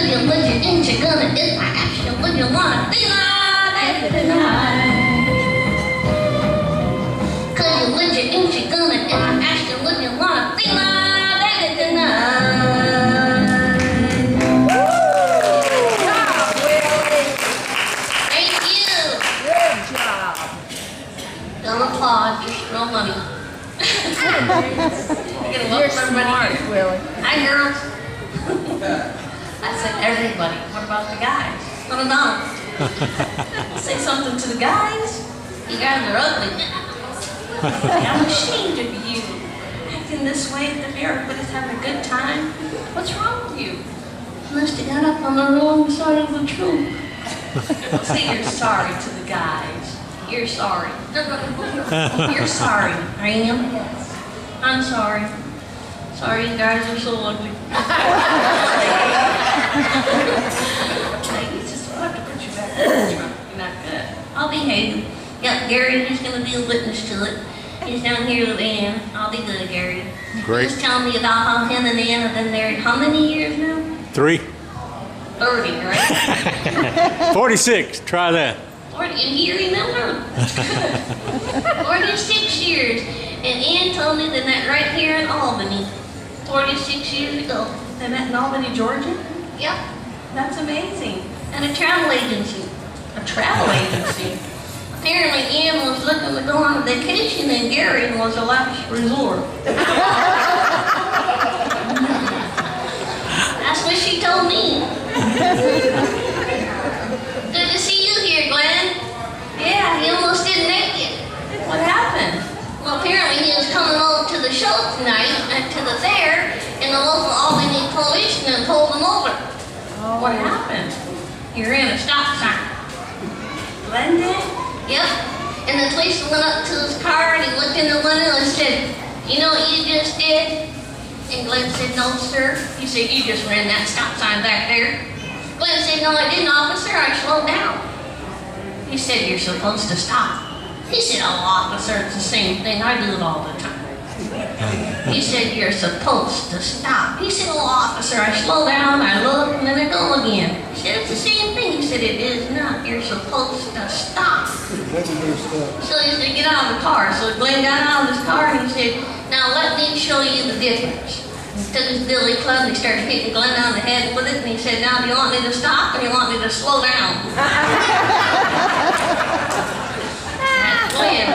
you put your inch you're gonna if I ask you what you wanna be like tonight? Cause you put your inch you're gonna if I ask you what you wanna be like tonight. Good job, Willie. Thank you. Good job. Don't applaud, just throw money. You're smart, Willie. Hi girls. I said everybody. What about the guys? What about them? Say something to the guys. You guys are ugly. I'm ashamed of you. Acting this way at the fair, everybody's having a good time. What's wrong with you? You must have got up on the wrong side of the truth. Say you're sorry to the guys. You're sorry. You're sorry. I am? Yes. I'm sorry. Sorry you guys are so ugly. You just have to put you back in the trunk. You're not good. I'll behave. Yep, Gary, he's going to be a witness to it. He's down here with Ann. I'll be good, Gary. Great. He's telling me about how him and Ann have been married how many years now? 3. 30, right? 46. Try that. 40, and he remembered. 46 years. And Ann told me they met right here in Albany 46 years ago. They met in Albany, Georgia? Yep. That's amazing. And a travel agency. A travel agency? Apparently Ann was looking to go on vacation and Gary was a last resort. That's what she told me. Good to see you here, Glenn. Yeah, he almost didn't make it. What happened? Well, apparently he was coming over to the show tonight, to the fair, and the local Albany policeman pulled him over. Oh, what happened? He ran a stop sign. Glenn did? Yep. And the policeman went up to his car and he looked in the window and said, "You know what you just did?" And Glenn said, "No, sir." He said, "You just ran that stop sign back there." Glenn said, "No, I didn't, officer. I slowed down." He said, "You're supposed to stop." He said, "Oh, officer, it's the same thing. I do it all the time." He said, "You're supposed to stop." He said, "Oh, officer, I slow down, I look, and then I go again." He said, "It's the same thing." He said, "It is not. You're supposed to stop." So he said, "Get out of the car." So Glenn got out of his car and he said, "Now let me show you the difference." He took his billy club and he started hitting Glenn on the head with it, and he said, "Now do you want me to stop or do you want me to slow down?" That's Glenn.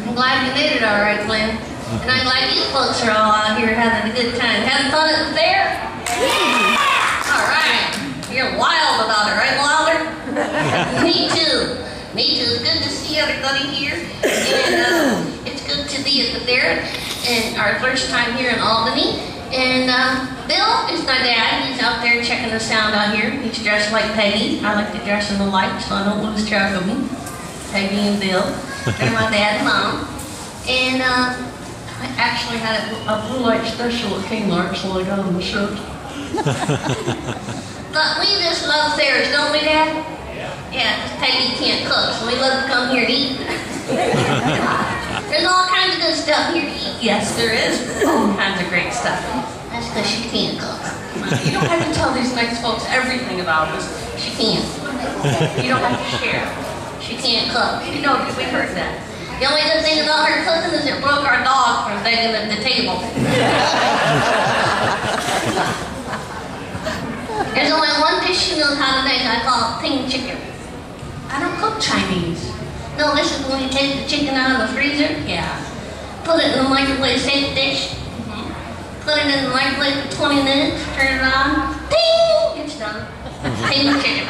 I'm glad you did it all right, Glenn. And I'm glad you folks are all out here having a good time. Having fun at the fair? Yeah! All right. You're wild about it, right, Wilder? Me too. Me too. It's good to see everybody here. And it's good to be at the fair. And our first time here in Albany. And Bill is my dad. He's out there checking the sound out here. He's dressed like Peggy. I like to dress in the light so I don't lose track of them. Peggy and Bill. They're my dad and mom. And I actually had a blue light special at Kmart, so I got on the shirt. But we just love fairs, don't we, Dad? Yeah, because Peggy can't cook, so we love to come here to eat. There's all kinds of good stuff here to eat. Yes, there is all kinds of great stuff. That's because she can't cook. You don't have to tell these nice folks everything about us. She can't. You don't have to share. She can't cook. You know, we heard that. The only good thing about her cooking is it broke our dog from begging at the table. There's only one dish she knows how to make. I call it pink chicken. I don't cook Chinese. No, this is when you take the chicken out of the freezer. Yeah. Put it in the microwave safe dish. Put it in the microwave for 20 minutes. Turn it on. Ding! It's done. Pink chicken.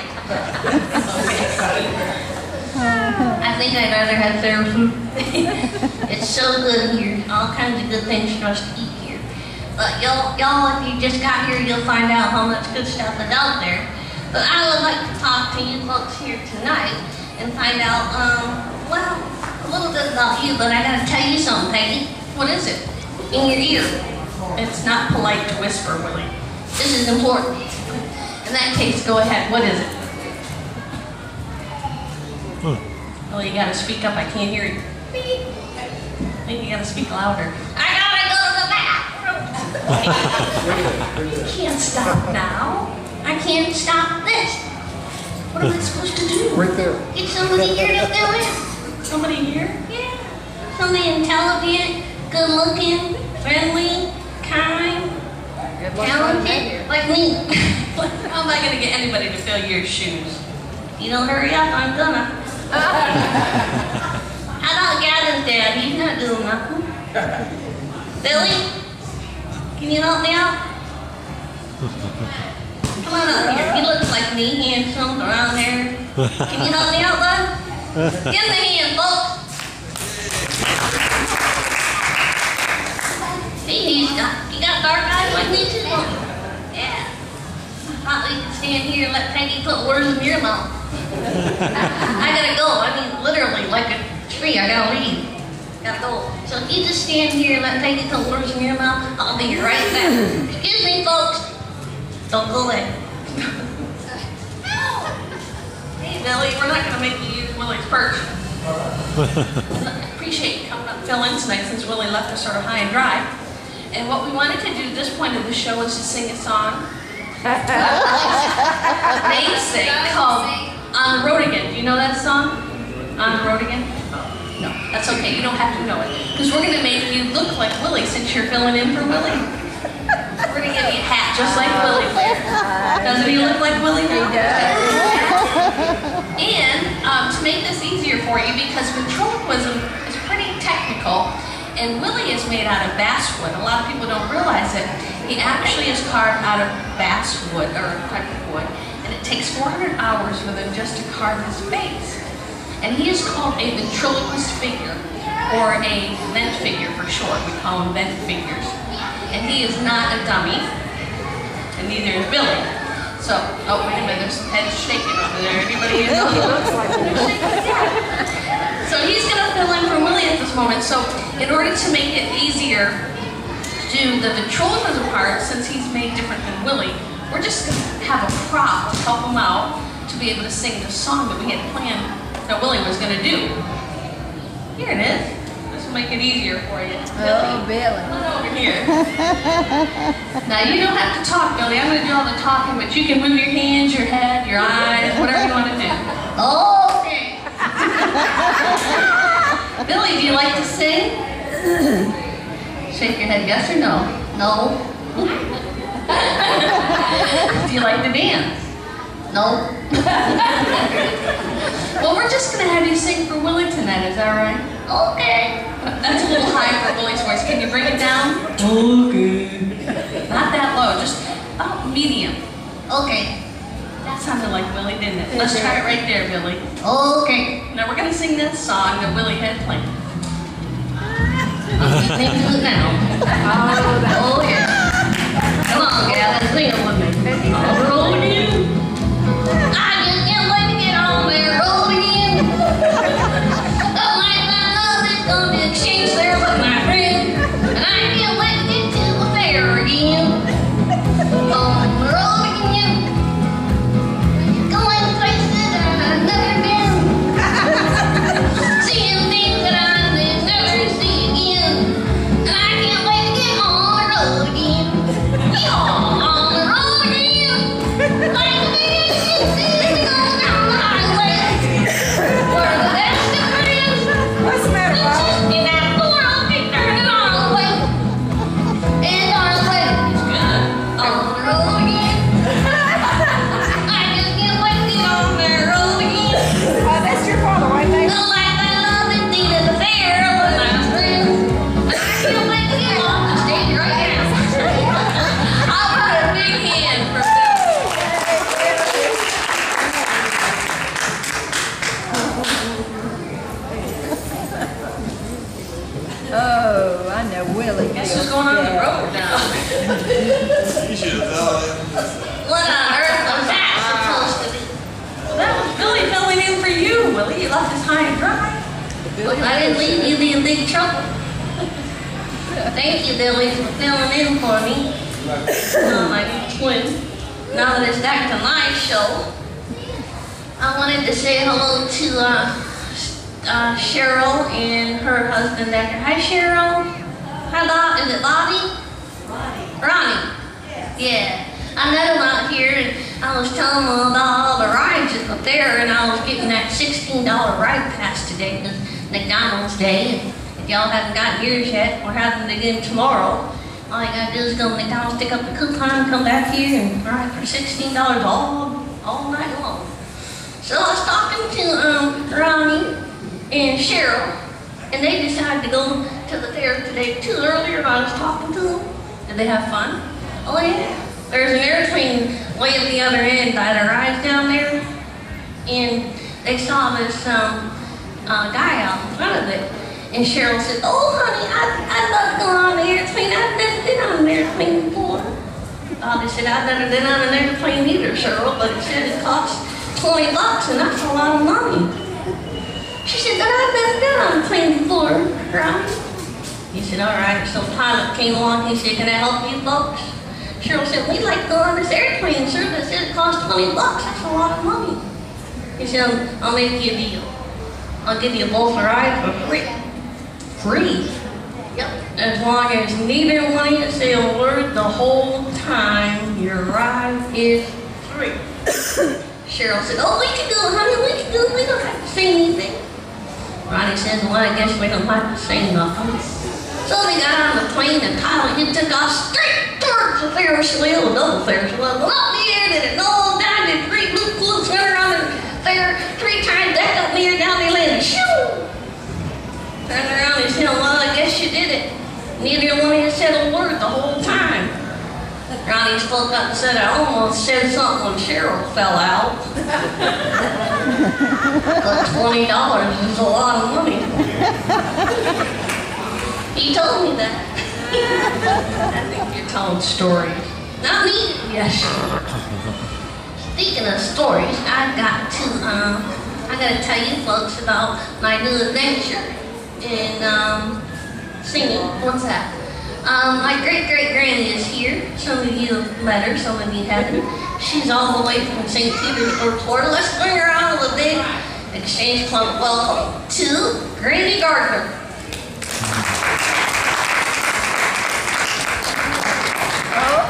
I think I'd rather have fair food. It's so good here. All kinds of good things for us to eat here. But y'all, if you just got here, you'll find out how much good stuff is out there. But I would like to talk to you folks here tonight and find out, well, a little bit about you, but I gotta tell you something, Peggy. What is it? In your ear. It's not polite to whisper, Willie. This is important. In that case, go ahead. What is it? Well, you gotta speak up. I can't hear you. I think you gotta speak louder. I gotta go to the bathroom. Can't stop now. I can't stop this. What am I supposed to do? Right there. Get somebody here to fill in. Somebody here? Yeah. Somebody intelligent, good looking, friendly, kind, Good luck finding that talented, here. like me. How am I going to get anybody to fill your shoes? You don't hurry up, I'm gonna. How about Gavin's dad? He's not doing nothing. Billy, can you help me out? Come on up here. He looks like me, handsome, around there. Can you help me out, bud? Give him a hand, folks. See, he got dark eyes like me too. Yeah. Thought we could stand here and let Peggy put words in your mouth. I gotta go. I mean, literally, like a tree. I gotta leave. Gotta go. So if you just stand here and let Peggy put words in your mouth, I'll be right back. Excuse me, folks. Don't go away. Hey, Billy, we're not going to make you use Willie's perch. I appreciate you coming up and filling in tonight since Willie left us sort of high and dry. And what we wanted to do at this point of the show is to sing a song. Namesake called On the Road Again. Do you know that song? On the Road Again? No, that's okay. You don't have to know it. Because we're going to make you look like Willie since you're filling in for Willie. We're going to give you a hat just like Willie wears. Doesn't he look like Willie now? He does. And to make this easier for you, because ventriloquism is pretty technical, and Willie is made out of basswood. A lot of people don't realize it. He actually is carved out of basswood, or a type of wood, and it takes 400 hours for them just to carve his face. And he is called a ventriloquist figure, or a vent figure for short. We call them vent figures. And he is not a dummy, and neither is Billy. So, oh wait a minute, there's some heads shaking over there. Anybody in He looks like They're shaking? Yeah. So he's going to fill in for Willie at this moment. So in order to make it easier to do the ventriloquism part, since he's made different than Willie, we're just going to have a prop to help him out to be able to sing the song that we had planned that Willie was going to do. Here it is. This will make it easier for you. Oh, Billy. Come on over here. Now you don't have to talk, Billy. I'm going to do all the talking, but you can move your hands, your head, your eyes, whatever you want to do. Okay. Billy, do you like to sing? Shake your head, yes or no? No. Do you like to dance? No. Well, we're just going to have you sing for Willie tonight, is that right? Okay. That's a little high for Willie's voice. Can you bring it down? Okay. Not that low, just about medium. Okay. That sounded like Willie, didn't it? Let's try it right there, Billy. Okay. Now we're going to sing that song that Willie had planned. Sing to it now. Oh, yeah. Come on, Gavin, sing it with me. On the road again. I just can't wait to get on that road again. The life I love is gonna exchange there with my friend. And I can't wait to get to the fair again. On the road again. Going places I've never been. Seeing things that I may never see again. And I can't wait to get on the road again. Yeah, on the road again. Like the biggest going down the highway. Where the best of friends. What's the matter, Bob? In that four-wheel picture and on the way. And on the way. Good. On the road again. I just can't wait to get on that road again. That's your father, right there. The life I love is seen at the fair with my friends. And I can't wait to get off the stage right now. How about a big hand for Billy? Oh, I know Willie. Guess who's going on the road now? You should have told him. What on earth was that supposed to be? Well, that was Billy filling in for you, Willie. You left us high and dry. I didn't leave you in big trouble. Thank you, Billy, for filling in for me. My twin. Now that it's back to my show, I wanted to say hello to Cheryl and her husband back there. Hi, Cheryl. Hi, Bob. Is it Bobby? Ronnie. Yeah. I met him out here, and I was telling him about all the rides up there, and I was getting that $16 ride pass today, the McDonald's Day. And if y'all haven't gotten yours yet, we're having it again tomorrow. All you gotta do is go to McDonald's, pick up the coupon, come back here, and ride for $16 all night long. So I was talking to Ronnie and Cheryl, and they decided to go to the fair today too. Earlier I was talking to them. Did they have fun? Oh yeah. There's an airplane way at the other end by the rides down there, and they saw this guy out in front of it. And Cheryl said, "Oh honey, I'd love to go on the airplane. I've never been on an airplane before." They said, "I've never been on an airplane either, Cheryl, but it said it costs $20 and that's a lot of money." She said, "But I've never been on a plane before, right?" He said, "All right." So the pilot came along. He said, "Can I help you folks?" Cheryl said, "We'd like to go on this airplane, sir. That said it costs $20. That's a lot of money." He said, "I'll make you a deal. I'll give you both a ride for free." Free? Yep. As long as neither one of you say a word the whole time, your ride is free. Cheryl said, "Oh, we can do it, honey. We can do it. We don't have to say anything." Ronnie says, "Well, I guess we don't have to say nothing." So they got on the plane, and pilot, he took off straight towards the Ferris wheel, the double Ferris wheel. Well, up in the air, did it all down, did 3 loops, went around the fair 3 times, back up in the air, down they landed. Shoo! Turned around and said, "Well, I guess you did it. Neither one of you said a word the whole time." Ronnie spoke up and said, "I almost said something when Cheryl fell out." But $20 is a lot of money. He told me that. I think you're telling stories. Not me. Yes. Speaking of stories, I gotta tell you folks about my new adventure in singing. What's that? My great-great-granny is here. Some of you have met her, some of you haven't. She's all the way from St. Petersburg, Florida. Let's bring her out with a big Exchange Club welcome to Granny Gardner. Oh,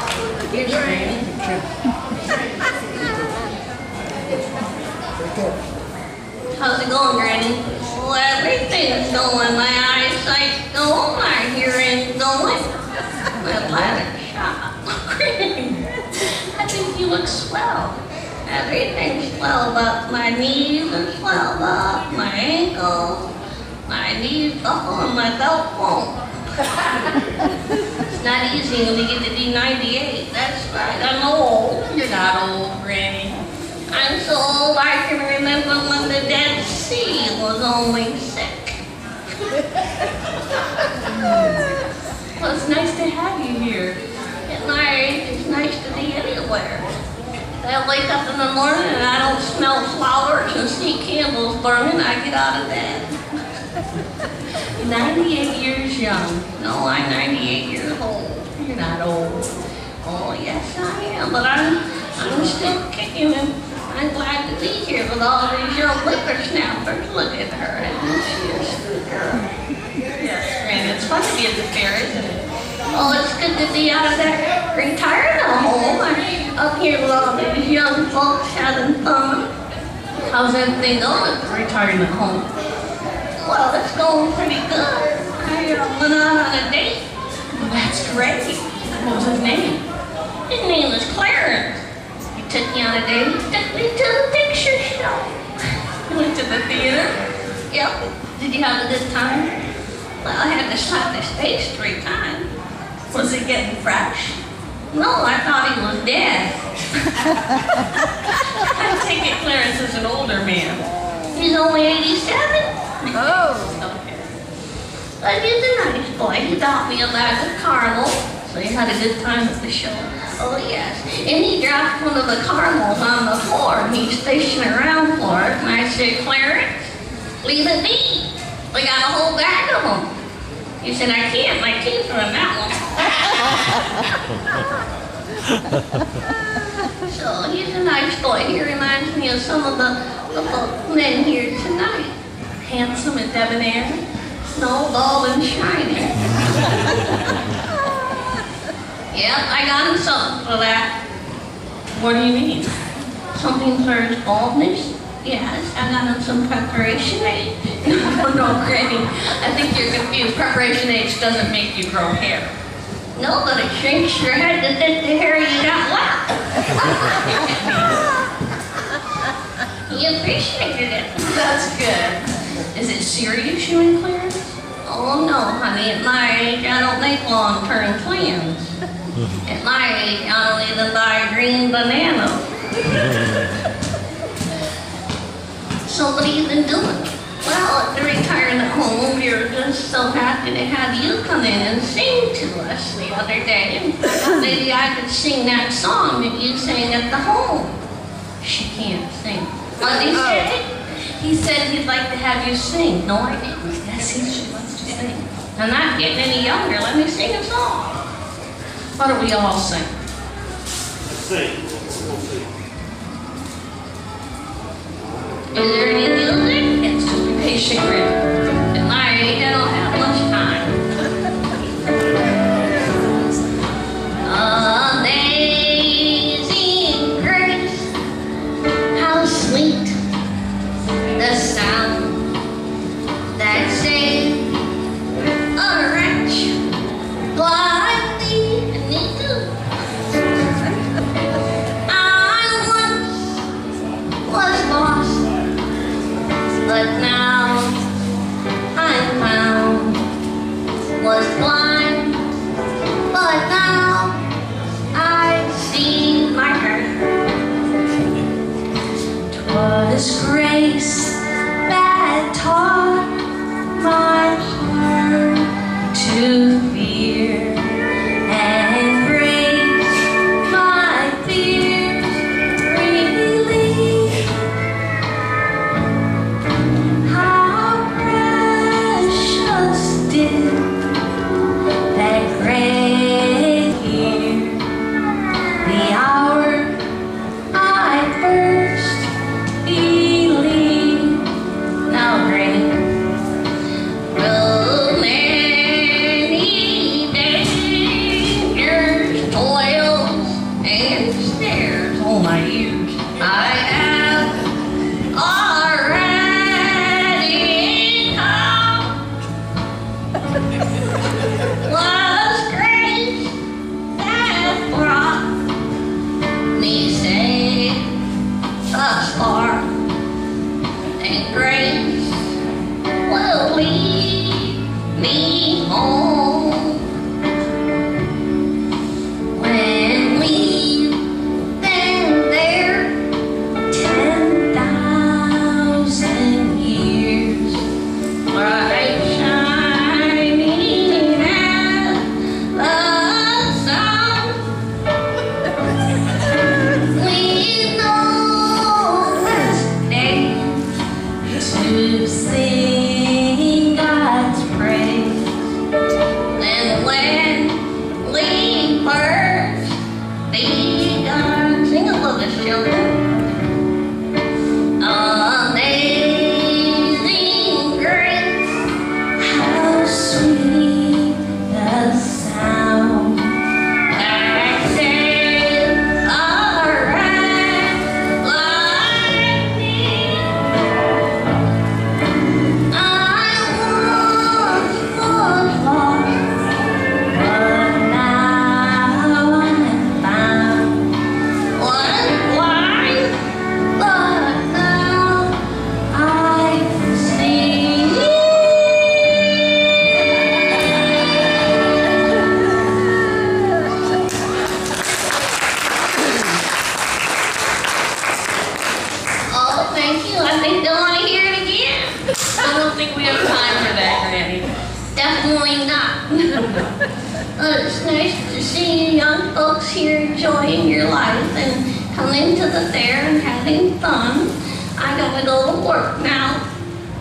here's Granny. How's it going, Granny? Well, everything's going. My eyesight's going. My hearing's going. My bladder's shot. Granny, I think you look swell. Everything's swelled up. My knees are swelled up. My ankles. My knees buckle and my belt won't. It's not easy when you get to be 98. That's right. I'm old. You're not old, Granny. I'm so old I can remember when the Dead Sea was only sick. Well, it's nice to have you here. At my age, it's nice to be anywhere. I wake up in the morning and I don't smell flowers and see candles burning, I get out of bed. 98 years young. No, I'm 98 years old. You're not old. Oh, yes, I am, but I'm still kicking and I'm glad to be here with all these young whippersnappers. Look at her, isn't she a sweet girl? Yes, Granny. It's fun to be at the fair, isn't it? Oh, it's good to be out of that retirement home. I'm up here with all these young folks having fun. How's everything going at the retirement home? Well, it's going pretty good. I went out on a date. Well, that's great. What was his name? His name was Clarence. He took me on a date. He took me to the picture show. You went to the theater? Yep. Did you have a good time? Well, I had to slap his face 3 times. Was he getting fresh? No, I thought he was dead. I take it Clarence is an older man. He's only 87. Oh. Okay. But he's a nice boy. He got me a bag of caramel. So he had a good time at the show. Oh, yes. And he dropped one of the caramels on the floor. And he's fishing around for it. And I said, "Clarence, leave it be. We got a whole bag of them." He said, "I can't. My teeth are in that one." So he's a nice boy. He reminds me of some of the men here tonight. Handsome and debonair. No, bald and shiny. Yep, I got him something for that. What do you mean? Something for his baldness. Yes, I got him some preparation aid. No, Granny. I think you're confused. Preparation age doesn't make you grow hair. No, but it shrinks your head to fit the hair you got left. He appreciated it. That's good. Is it serious you and Clarence? Oh no, honey, at my age I don't make long-term plans. At my age I don't even buy a green banana. So what have you been doing? Well, at the retirement home, we were just so happy to have you come in and sing to us the other day. And I thought maybe I could sing that song that you sang at the home. She can't sing. What did he say? He said he'd like to have you sing. No, I didn't. Yes, she wants to sing. I'm not getting any younger. Let me sing a song. Why don't we all sing? Sing. Is there any music? Yes, just be patient, Granny. At my age, I don't have much time. Amazing grace, how sweet the sound that saved a wretch like me. And me too. I once was lost, but now I'm found. Was blind, but now I see my heart. 'Twas grace that taught my heart to fear, and grace my fears relieved. How precious did that grace hear, the hour I first believed. Now, Granny. Through many dangers, toils, and snares, Oh, my ears. I have already come. Was grace that brought me safe thus far, and grace will lead me home. When we've been there 10,000 years. bright shining as the sun, we know this day To sing God's praise. and when we first begun. Sing it with us, children. Amazing grace, How sweet the sound that saved a wretch like me. I once was lost, but now I'm found. was blind, but now I see. oh, thank you. I think they'll want to hear it again. I don't think we have time for that, Granny. Definitely not. It's nice to see you young folks here enjoying your life and coming to the fair and having fun. I gotta go to work now.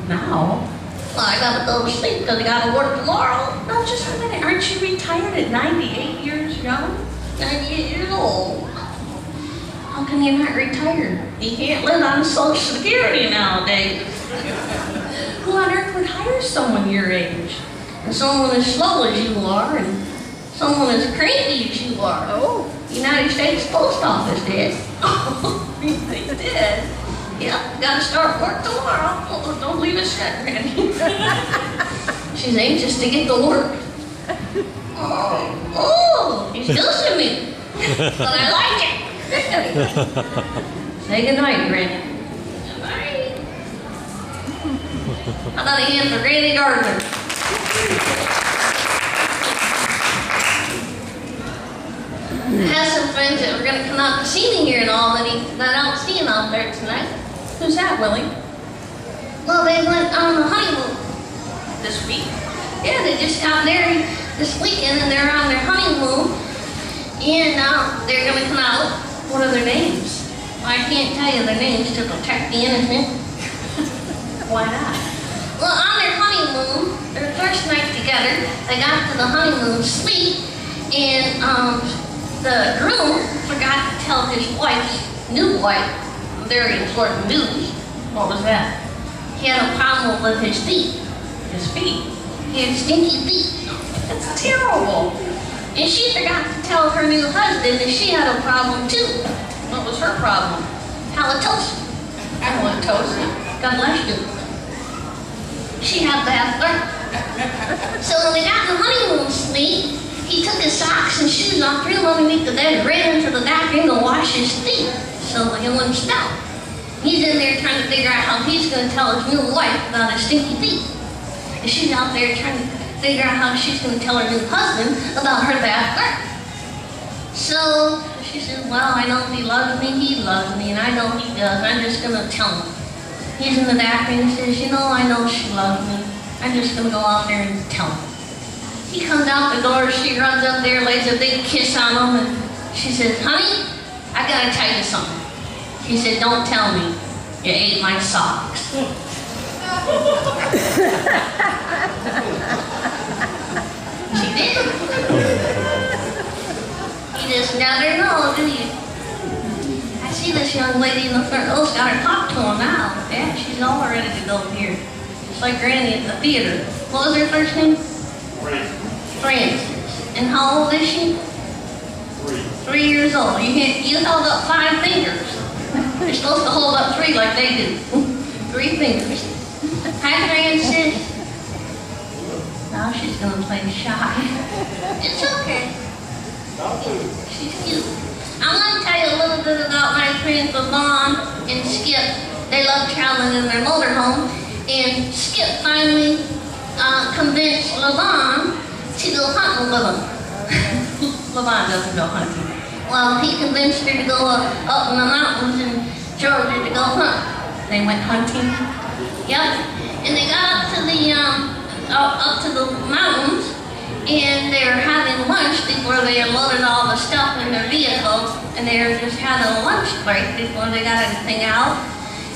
Now? Well, I gotta go to sleep because I gotta work tomorrow. No, just a minute. Aren't you retired at 98 years young? 98 years old. How can you not retire? You can't live on Social Security nowadays. Who on earth would hire someone your age? And someone as slow as you are and someone as cranky as you are. Oh. United States Post Office did. They did. Yep, gotta start work tomorrow. Oh, don't leave us yet, Randy. She's anxious to get to work. Oh, he's dosing me. But I like it. Say goodnight, Randy. Goodnight. How about a hand for Randy Gardner? I have some friends that were going to come out to see me here and all that I don't see him out there tonight. Who's that, Willie? Well, they went on a honeymoon. This week? Yeah, they just got married this weekend and they're on their honeymoon. And they're going to come out. What are their names? I can't tell you their names to protect the innocent. Why not? Well, on their honeymoon, their first night together, they got to the honeymoon suite and the groom forgot to tell his wife's new wife very important news. What was that? He had a problem with his feet. His feet. He had stinky feet. That's terrible. And she forgot to tell her new husband that she had a problem too. What was her problem? Halitosis. Halitosis. God bless you. She had bad breath. So when they got in the honeymoon suite, he took his socks and shoes off, threw them underneath the bed, and ran into the bathroom to wash his feet so he wouldn't smell. He's in there trying to figure out how he's going to tell his new wife about his stinky feet. And she's out there trying to figure out how she's going to tell her new husband about her bad breath. So she said, well, I know he loves me, and I know he does. I'm just going to tell him. He's in the bathroom and says, I know she loves me. I'm just going to go out there and tell him. He comes out the door, she runs up there, lays a big kiss on him, and she says, honey, I got to tell you something. He said, don't tell me you ate my socks. She did. You just never know, do you? I see this young lady in the front row's got her talk to him now. Yeah, she's all ready to go here. Just like Granny at the theater. What was her first name? Frances. And how old is she? 3 years old. You held up 5 fingers. You're supposed to hold up 3 like they do. 3 fingers. Hi, Frances. Now she's going to play shy. It's okay. She's cute. I'm going to tell you a little bit about my friends Levon and Skip. They love traveling in their motorhome. And Skip finally convinced Levon to go hunting with him. Levon doesn't go hunting. Well, he convinced her to go up in the mountains in Georgia to go hunt. They went hunting? Yep. And they got up to the mountains, and they were having lunch before they loaded all the stuff in their vehicle, and they were just having a lunch break before they got everything out.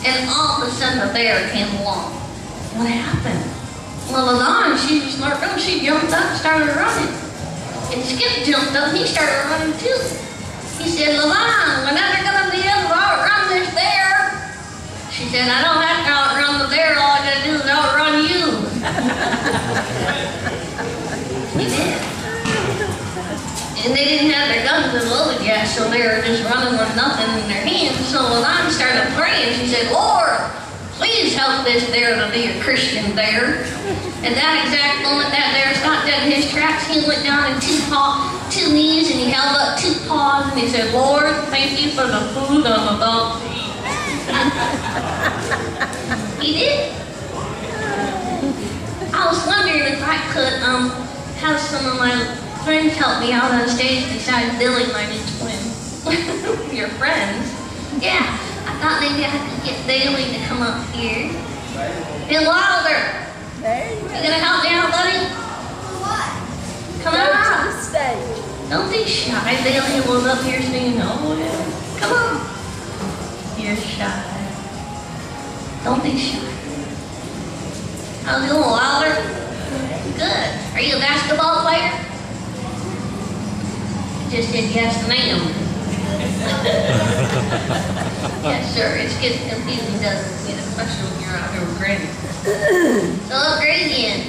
And all of a sudden, a bear came along. What happened? Well, Levon, she was smart girl. She jumped up and started running. And Skip jumped up and he started running too. He said, Levon, we're never going to be able to outrun this bear. She said, I don't have to outrun the bear. All I got to do is outrun you. He did. And they didn't have their guns loaded yet, so they were just running with nothing in their hands. So Levon started praying. She said, Lord, please help this bear to be a Christian bear. At that exact moment, that bear stopped dead in his tracks. He went down in 2 knees and he held up 2 paws and he said, Lord, thank you for the food I'm about to eat. He did. I was wondering if I could have some of my friends help me out on stage besides Billy, my new twin. Your friends? Yeah. I thought maybe I could get Bailey to come up here. Bill Wilder, There you you go. gonna help me out, buddy? What? Come Go on to out. the stage. Don't be shy. Bailey was up here singing, oh yeah. Come on. You're shy. Don't be shy. How's it going, Wilder? Good. Are you a basketball player? You just said yes, ma'am. Yes, sir. It's getting confusing, doesn't it? Especially when you're out here with Granny. So what grade are you in?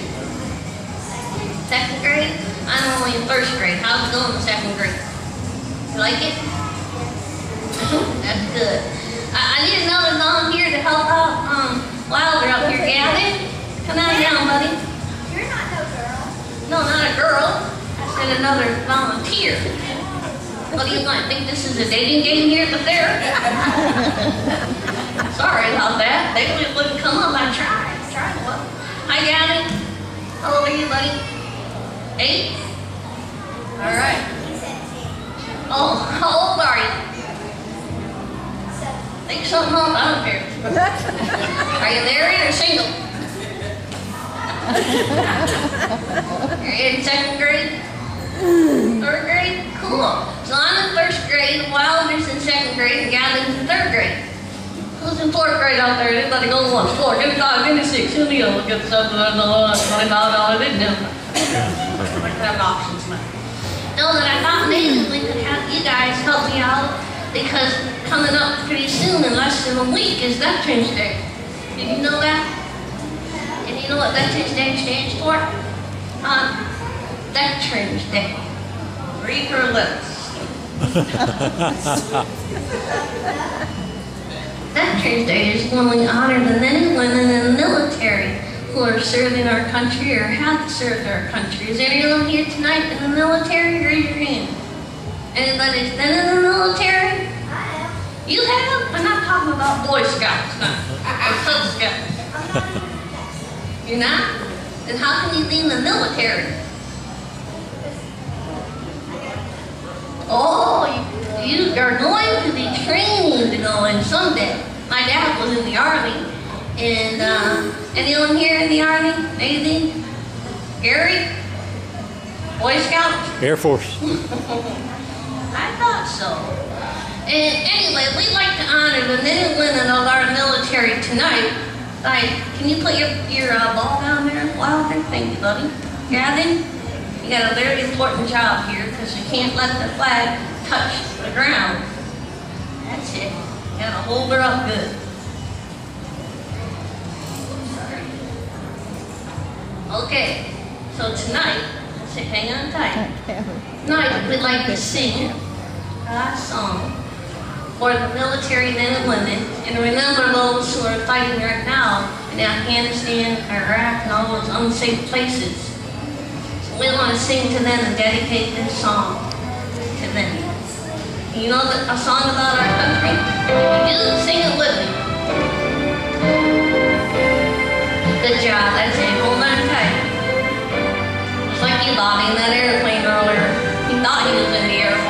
2nd grade? I I'm only in first grade. How's it going in second grade? You like it? That's good. I need another volunteer to help out Wilder up here. Gavin, come out down, buddy. You're not no girl. No, not a girl. I said another volunteer. What do you want? Think this is a dating game here at the fair? Sorry about that. They wouldn't come up. I tried. Well. Hi, Gavin. How old are you, buddy? 8? All right. Oh, how old are you? Think something up. I don't care. Are you married or single? You're in second grade? Third grade? Cool. So I'm in first grade, Wilder's in second grade, and Gavin's in third grade. Who's in fourth grade out there? Anybody going once? 4, give me 5, give me 6, who me up? Get something on the $25, didn't you? Like to have options now. No, that I thought maybe we could have you guys help me out because coming up pretty soon, in less than a week, is Veterans Day. Did you know that? And you know what Veterans Day stands for? Veterans Day. Read her lips. Veterans Day is when we honor the men and women in the military who are serving our country or have served our country. Is anyone here tonight in the military? Raise your hand. Anybody that's been in the military? I am. You have? I'm not talking about Boy Scouts, no. Or Cub Scouts. I'm not even that. You're not? Then how can you be in the military? Oh, you are going to be trained to go in someday. My dad was in the Army. And anyone here in the Army? Anything? Gary? Boy Scout? Air Force. I thought so. And anyway, we'd like to honor the men and women of our military tonight. Like, can you put your ball down there? Wilder? Thank you, buddy. Gavin, you got a very important job here because you can't let the flag touch the ground. That's it. You gotta hold her up good. Okay, so tonight, let's say hang on tight. Tonight, we'd like to sing a song for the military men and women and remember those who are fighting right now in Afghanistan, Iraq, and all those unsafe places. So we want to sing to them and dedicate this song to them. You know a song about our country? You do, sing it with me. Good job, that's it. Hold on tight. Just like you, Bobby, in that airplane earlier. He thought he was in the airplane.